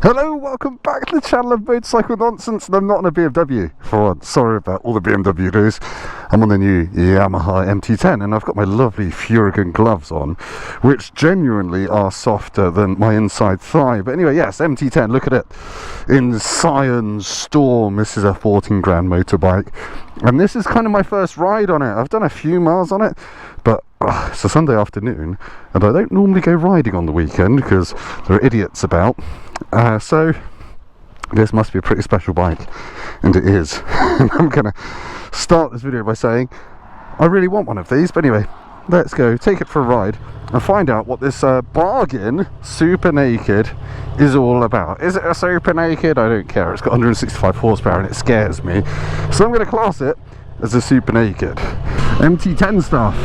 Hello, welcome back to the channel of Motorcycle Nonsense, and I'm not on a BMW for once. Sorry about all the BMW news. I'm on the new Yamaha MT-10 and I've got my lovely Furigan gloves on, which genuinely are softer than my inside thigh. But anyway, yes, MT-10, look at it. In Cyan Storm, this is a 14 grand motorbike. And this is kind of my first ride on it. I've done a few miles on it, but it's a Sunday afternoon and I don't normally go riding on the weekend because there are idiots about. So this must be a pretty special bike, and it is. And I'm gonna start this video by saying I really want one of these. But anyway, let's go take it for a ride and find out what this bargain Supernaked is all about. Is it a Supernaked? I don't care. It's got 165 horsepower and it scares me, so I'm going to class it as a Supernaked. MT-10 stuff.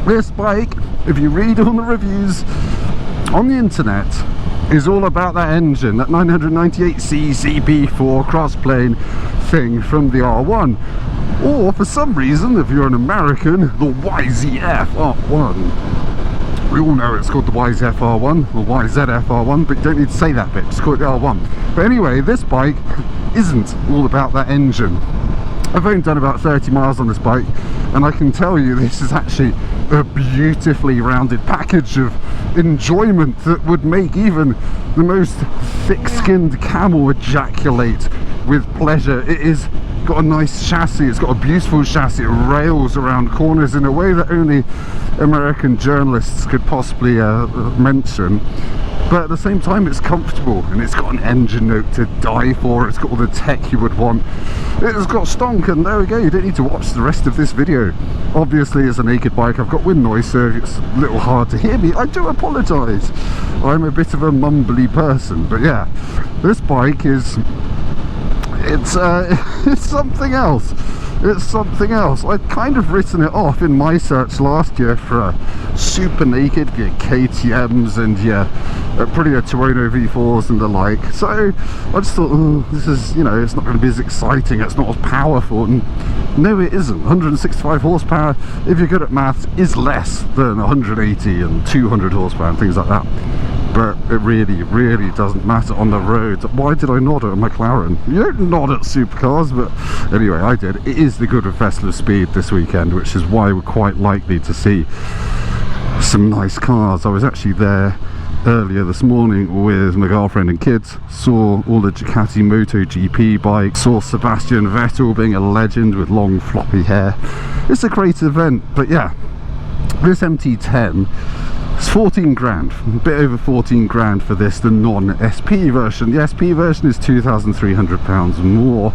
This bike, if you read all the reviews on the internet, is all about that engine, that 998cc B4 crossplane thing from the R1, or for some reason, if you're an American, the YZF R1. We all know it's called the YZF R1 or YZF R1, but you don't need to say that bit, just call it the R1. But anyway, this bike isn't all about that engine. I've only done about 30 miles on this bike, and I can tell you this is actually a beautifully rounded package of enjoyment that would make even the most thick-skinned camel ejaculate with pleasure. It is got a nice chassis, it's got a beautiful chassis, it rails around corners in a way that only American journalists could possibly mention. But at the same time, it's comfortable and it's got an engine note to die for. It's got all the tech you would want. It's got stonk, and there we go. You don't need to watch the rest of this video. Obviously, as a naked bike, I've got wind noise, so it's a little hard to hear me. I do apologise. I'm a bit of a mumbly person, but yeah, this bike is it's something else. It's something else. I'd kind of written it off in my search last year for a Supernaked, your KTMs and your pretty Tuono V4s and the like. So I just thought, oh, this is, you know, it's not going to be as exciting, it's not as powerful. And no, it isn't. 165 horsepower, if you're good at maths, is less than 180 and 200 horsepower and things like that. But it really doesn't matter on the road. Why did I nod at a McLaren? You don't nod at supercars, but anyway, I did. It is the Goodwood Festival of Speed this weekend, which is why we're quite likely to see some nice cars. I was actually there earlier this morning with my girlfriend and kids, saw all the Ducati MotoGP bikes, saw Sebastian Vettel being a legend with long floppy hair. It's a great event. But yeah, this MT-10, it's 14 grand, a bit over 14 grand for this, the non-SP version. The SP version is £2,300 more,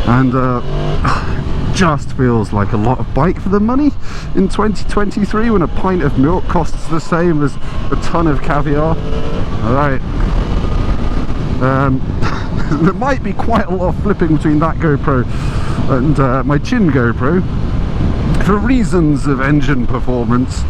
and just feels like a lot of bike for the money in 2023 when a pint of milk costs the same as a ton of caviar. Alright, there might be quite a lot of flipping between that GoPro and my chin GoPro for reasons of engine performance.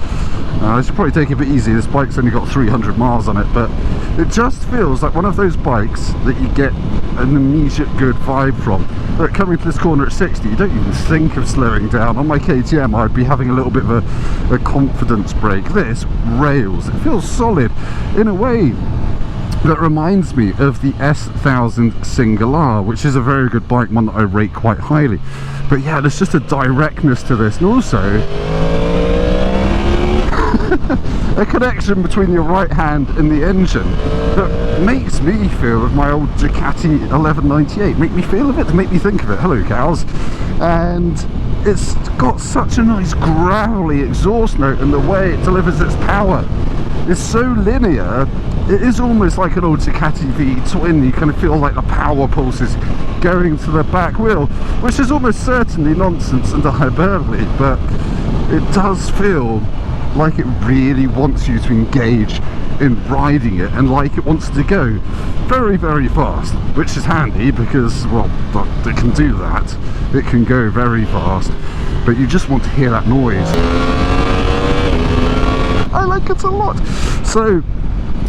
I should probably take it a bit easy. This bike's only got 300 miles on it, but it just feels like one of those bikes that you get an immediate good vibe from. But coming to this corner at 60, you don't even think of slowing down. On my KTM, I'd be having a little bit of a confidence break. This rails. It feels solid in a way that reminds me of the S1000 Singular, which is a very good bike, one that I rate quite highly. But yeah, there's just a directness to this, and also a connection between your right hand and the engine that makes me feel of my old Ducati 1198. Make me feel of it, to make me think of it. Hello cows. And it's got such a nice growly exhaust note, and the way it delivers its power is so linear. It is almost like an old Ducati V-twin. You kind of feel like the power pulses going to the back wheel, which is almost certainly nonsense and hyperbole, but it does feel like it really wants you to engage in riding it, and like it wants to go very fast, which is handy because, well, it can do that. It can go very fast, but you just want to hear that noise. I like it a lot. So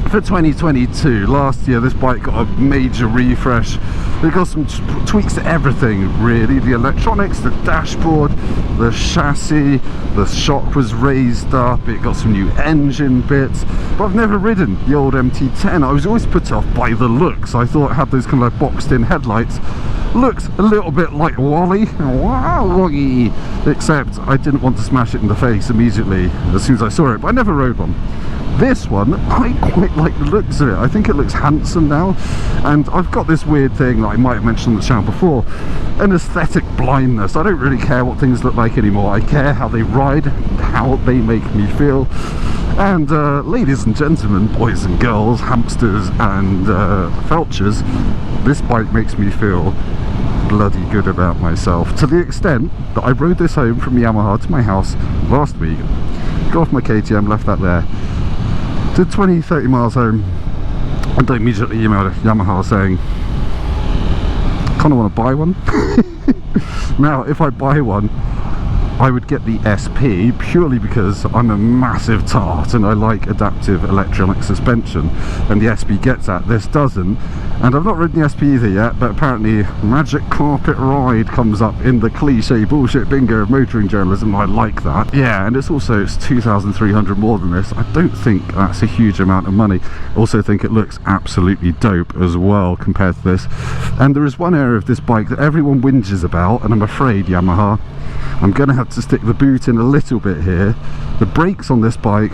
for 2022, last year this bike got a major refresh It got some tweaks to everything, really. The electronics, the dashboard, the chassis, the shock was raised up, it got some new engine bits. But I've never ridden the old MT-10. I was always put off by the looks. I thought it had those kind of like boxed in headlights. Looked a little bit like Wally, except I didn't want to smash it in the face immediately as soon as I saw it, but I never rode one. This one, I quite like the looks of it. I think it looks handsome now, and I've got this weird thing that I might have mentioned on the channel before, an aesthetic blindness. I don't really care what things look like anymore. I care how they ride, how they make me feel. And ladies and gentlemen, boys and girls, hamsters and felchers, this bike makes me feel bloody good about myself, to the extent that I rode this home from Yamaha to my house last week, got off my KTM, left that there, did 20-30 miles home, and I immediately emailed Yamaha saying, kind of want to buy one. Now if I buy one, I would get the SP purely because I'm a massive tart and I like adaptive electronic suspension, and the SP gets that, this doesn't. And I've not ridden the SP either yet, but apparently magic carpet ride comes up in the cliche bullshit bingo of motoring journalism. I like that. Yeah, and it's 2,300 more than this. I don't think that's a huge amount of money. Also think it looks absolutely dope as well compared to this. And there is one area of this bike that everyone whinges about, and I'm afraid, Yamaha, I'm going to have to stick the boot in a little bit here. The brakes on this bike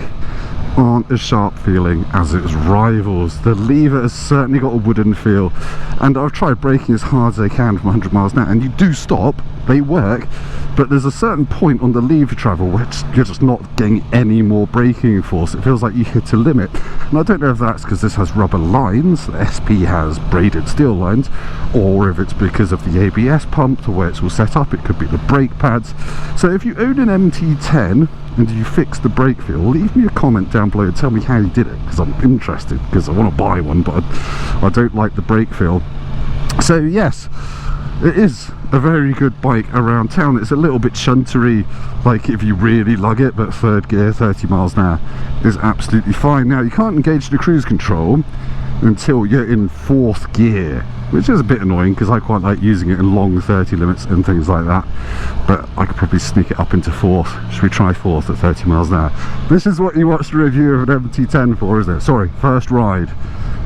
aren't as sharp feeling as its rivals. The lever has certainly got a wooden feel, and I've tried braking as hard as I can from 100 miles an hour, and you do stop, they work, but there's a certain point on the lever travel where you're just not getting any more braking force. It feels like you hit a limit, and I don't know if that's because this has rubber lines, the SP has braided steel lines, or if it's because of the ABS pump, the way it's all set up. It could be the brake pads. So if you own an MT-10 and you fix the brake feel, leave me a comment down below and tell me how you did it, because I'm interested, because I want to buy one, but I don't like the brake feel. So yes, it is a very good bike around town. It's a little bit shuntery, like if you really lug it, but third gear, 30 miles an hour is absolutely fine. Now you can't engage the cruise control until you're in 4th gear, which is a bit annoying because I quite like using it in long 30 limits and things like that, but I could probably sneak it up into 4th. Should we try 4th at 30 miles an hour? This is what you watched the review of an MT-10 for, isn't it? Sorry, first ride.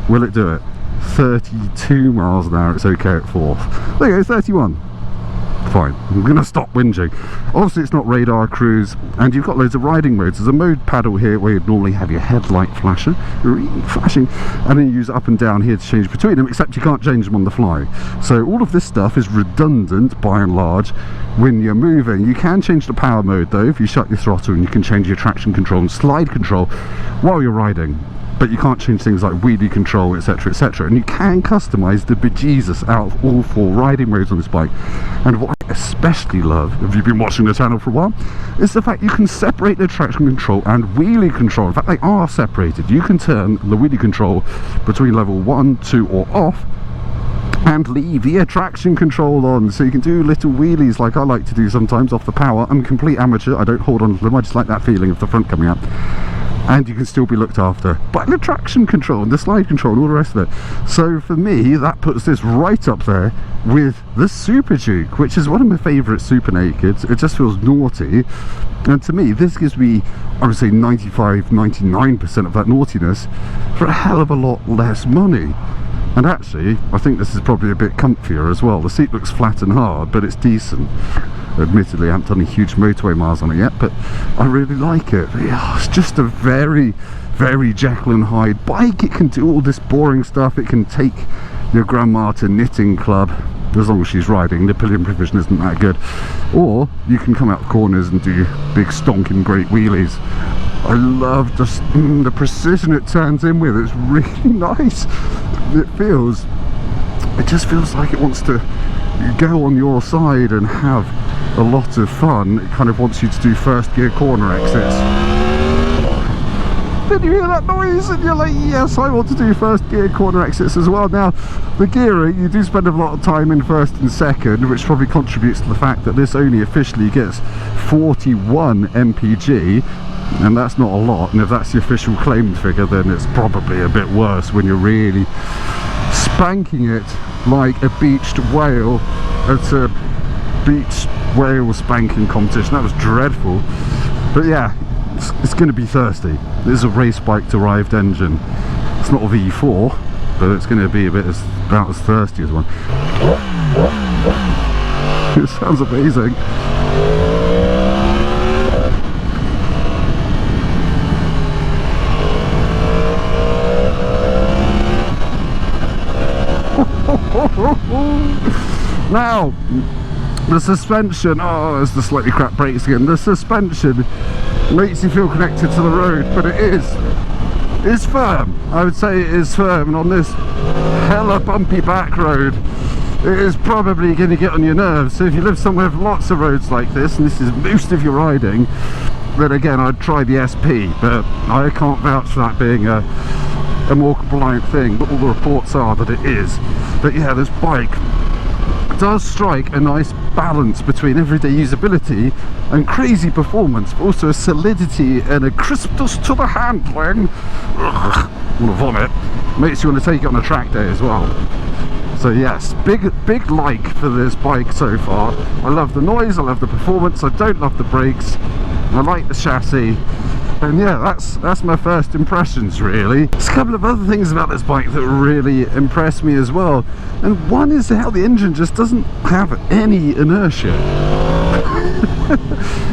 Will it do it? 32 miles an hour, it's okay at 4th. There you go, 31. Fine, I'm gonna stop whinging. Obviously it's not radar cruise, and you've got loads of riding modes. There's a mode paddle here where you'd normally have your headlight flashing, and then you use up and down here to change between them, except you can't change them on the fly. So all of this stuff is redundant by and large when you're moving. You can change the power mode though if you shut your throttle, and you can change your traction control and slide control while you're riding, but you can't change things like wheelie control, etc, etc. And you can customize the bejesus out of all 4 riding modes on this bike. And what I especially love, if you've been watching the channel for a while, is the fact you can separate the traction control and wheelie control. In fact, they are separated. You can turn the wheelie control between level 1, 2 or off, and leave the traction control on, so you can do little wheelies like I like to do sometimes off the power. I'm a complete amateur, I don't hold on to them, I just like that feeling of the front coming up. And you can still be looked after by the traction control and the slide control and all the rest of it. So for me, that puts this right up there with the Superduke, which is one of my favourite supernakeds. It just feels naughty, and to me this gives me, I would say, 95-99% of that naughtiness for a hell of a lot less money. And actually I think this is probably a bit comfier as well. The seat looks flat and hard, but it's decent. Admittedly I haven't done any huge motorway miles on it yet, but I really like it. Yeah, it's just a very, very Jekyll and Hyde bike. It can do all this boring stuff. It can take your grandma to knitting club, as long as she's riding. The pillion provision isn't that good. Or you can come out the corners and do big stonking great wheelies. I love just the precision it turns in with. It's really nice. It just feels like it wants to go on your side and have a lot of fun. It kind of wants you to do first gear corner exits. Then you hear that noise and you're like, yes, I want to do first gear corner exits as well. Now the gearing, you do spend a lot of time in first and second, which probably contributes to the fact that this only officially gets 41 mpg, and that's not a lot. And if that's the official claimed figure, then it's probably a bit worse when you're really spanking it like a beached whale at a beached whale spanking competition. That was dreadful. But yeah, it's going to be thirsty. This is a race bike derived engine. It's not a V4, but it's going to be about as thirsty as one. It sounds amazing. Now, the suspension, oh, there's the slightly crap brakes again. The suspension makes you feel connected to the road, but it's firm. I would say it is firm, and on this hella bumpy back road, it is probably going to get on your nerves. So if you live somewhere with lots of roads like this, and this is most of your riding, then again, I'd try the SP, but I can't vouch for that being a more compliant thing, but all the reports are that it is. But yeah, this bike does strike a nice balance between everyday usability and crazy performance, but also a solidity and a crispness to the handling. Ugh, I want to vomit. Makes you want to take it on a track day as well. So yes, big like for this bike so far. I love the noise, I love the performance, I don't love the brakes, I like the chassis. And yeah, that's my first impressions really. There's a couple of other things about this bike that really impressed me as well. And one is how the engine just doesn't have any inertia.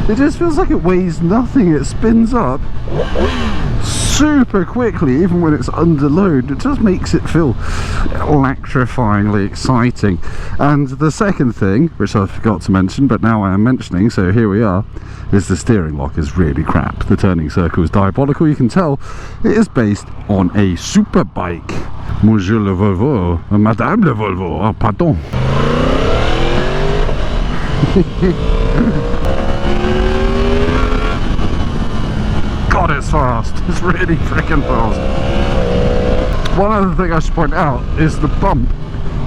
It just feels like it weighs nothing. It spins up super quickly, even when it's under load. It just makes it feel electrifyingly exciting. And the second thing, which I forgot to mention, but now I am mentioning, so here we are, is the steering lock is really crap. The turning circle is diabolical. You can tell it is based on a super bike. Monsieur le Volvo, Madame le Volvo, oh, pardon. God, it's fast. It's really freaking fast. One other thing I should point out is the bump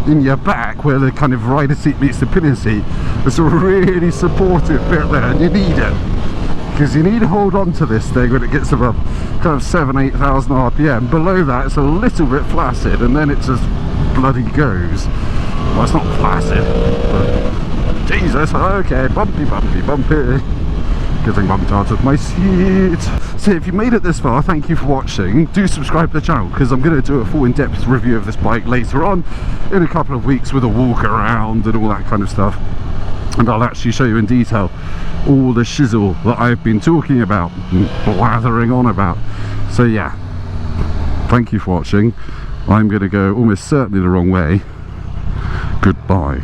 in your back where the kind of rider seat meets the pillion seat. There's a really supportive bit there, and you need it, because you need to hold on to this thing when it gets above kind of 7,000–8,000 RPM. Below that it's a little bit flaccid, and then it just bloody goes. Well, it's not flaccid, but Jesus, okay, bumpy, bumpy, bumpy. Getting bumped out of my seat. So if you made it this far, thank you for watching. Do subscribe to the channel, because I'm going to do a full in-depth review of this bike later on in a couple of weeks with a walk around and all that kind of stuff. And I'll actually show you in detail all the shizzle that I've been talking about and blathering on about. So yeah, thank you for watching. I'm going to go almost certainly the wrong way. Goodbye.